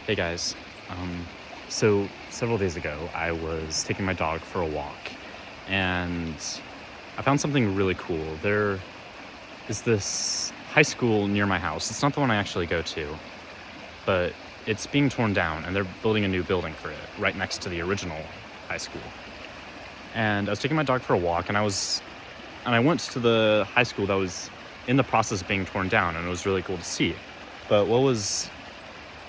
Hey guys. So several days ago, I was taking my dog for a walk, and I found something really cool. There is this high school near my house. It's not the one I actually go to, but it's being torn down, and they're building a new building for it right next to the original high school. And I was taking my dog for a walk, and I went to the high school that was in the process of being torn down, and it was really cool to see. But what was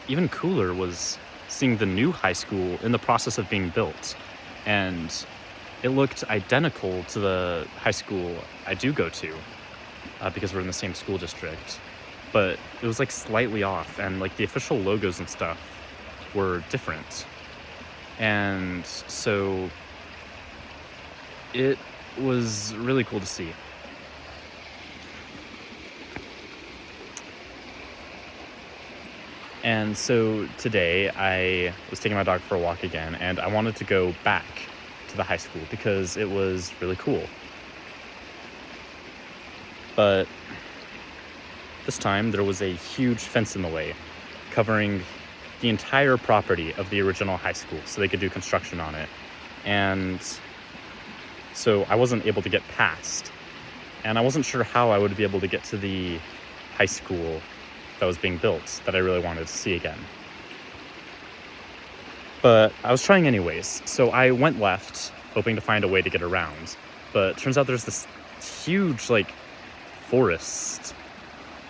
even cooler was seeing the new high school in the process of being built. And it looked identical to the high school I do go to, because we're in the same school district. But it was like slightly off, and like the official logos and stuff were different. And so it was really cool to see. And so today I was taking my dog for a walk again, and I wanted to go back to the high school because it was really cool. But this time there was a huge fence in the way, covering the entire property of the original high school so they could do construction on it. And so I wasn't able to get past, and I wasn't sure how I would be able to get to the high school that was being built that I really wanted to see again. But I was trying anyways, so I went left, hoping to find a way to get around. But it turns out there's this huge, forest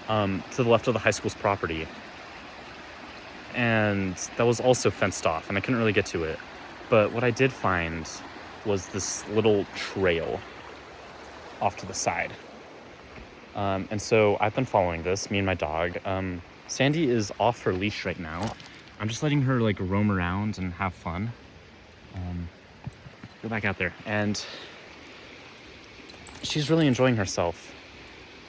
to the left of the high school's property. And that was also fenced off, and I couldn't really get to it. But what I did find was this little trail off to the side. And so I've been following this, me and my dog. Sandy is off her leash right now. I'm just letting her roam around and have fun. Go back out there. And she's really enjoying herself.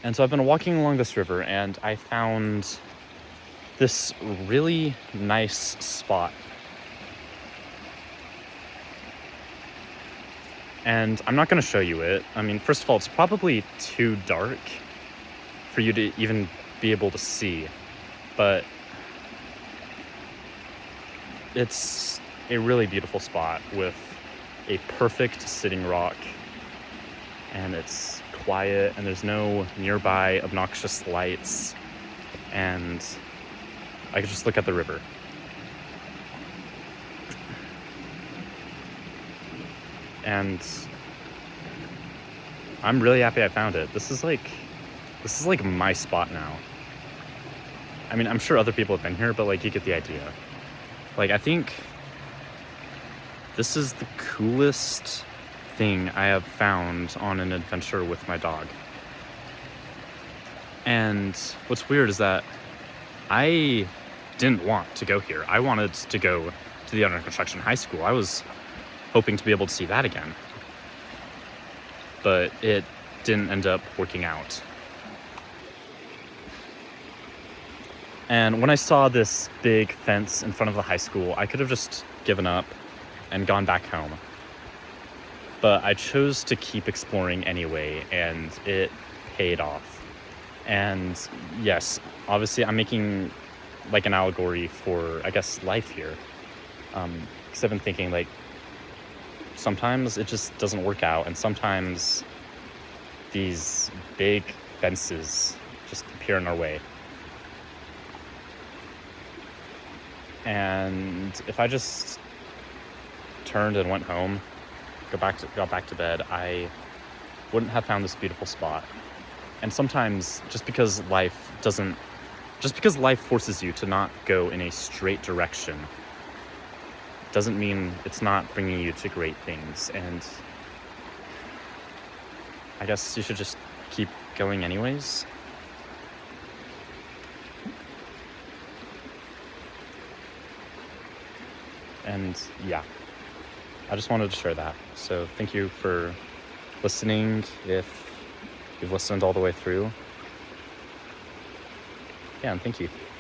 And so I've been walking along this river, and I found this really nice spot. And I'm not going to show you it. I mean, first of all, it's probably too dark for you to even be able to see, but it's a really beautiful spot with a perfect sitting rock, and it's quiet, and there's no nearby obnoxious lights, and I could just look at the river. And I'm really happy I found it. This is like my spot now. I mean, I'm sure other people have been here, but you get the idea. I think this is the coolest thing I have found on an adventure with my dog. And what's weird is that I didn't want to go here. I wanted to go to the under construction high school. I was hoping to be able to see that again. But it didn't end up working out. And when I saw this big fence in front of the high school, I could have just given up and gone back home. But I chose to keep exploring anyway, and it paid off. And yes, obviously I'm making an allegory for, I guess, life here. Because I've been thinking, sometimes it just doesn't work out, and sometimes these big fences just appear in our way. And if I just turned and went home, got back to bed, I wouldn't have found this beautiful spot. And sometimes just because life forces you to not go in a straight direction doesn't mean it's not bringing you to great things. And I guess you should just keep going anyways. And yeah, I just wanted to share that. So thank you for listening, if you've listened all the way through. Yeah, and thank you.